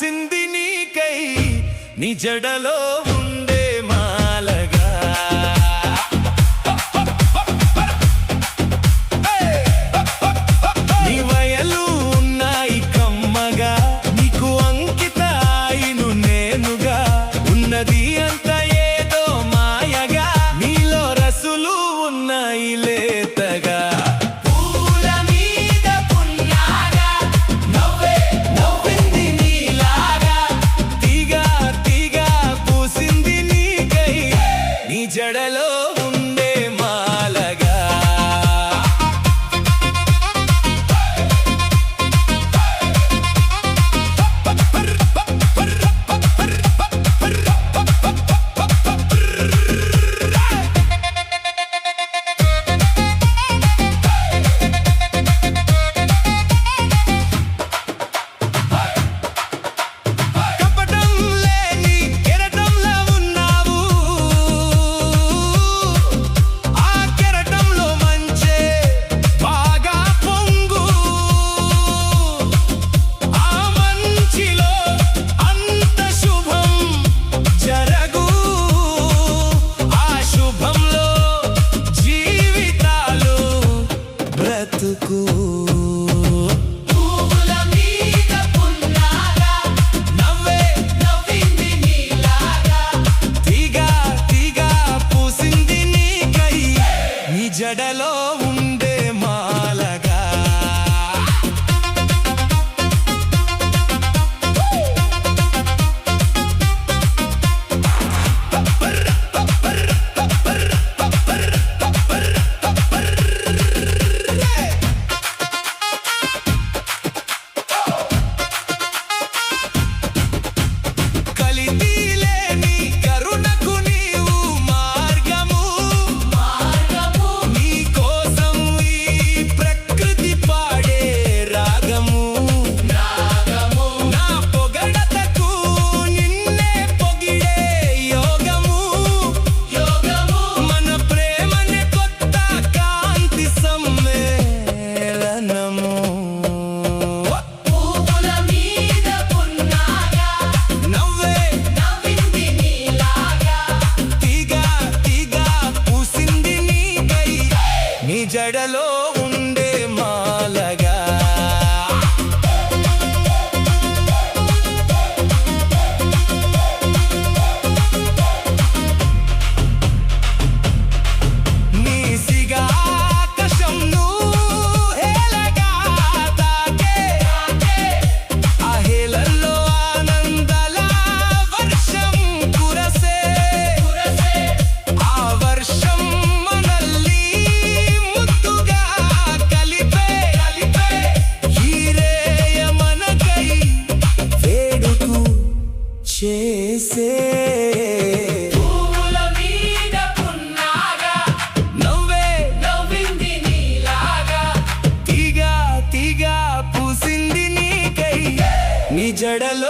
పూసింది నీకై నీ జడలో ఉండే మాలగా నీ వయలు ఉన్నాయి కమ్మగా నీకు అంకిత అయిను నేనుగా ఉన్నది అంత ఏదో మాయగా నీలో రసులు ఉన్నాయి లేతగా జడలో ఉండే మాలగా జడలో ఉండే మాలగా జడలో ఉండే మాలగా నీసిగా ఆకాశంను హేళగా తాకే ఆ హేళల్లో ఆనందాల వర్షం కురసే ఆ వర్షం చేసే పూల మీద పున్నాగా నవ్వే నవ్వింది నీలాగా తీగా తీగా పూసింది నీకై నీ జడలో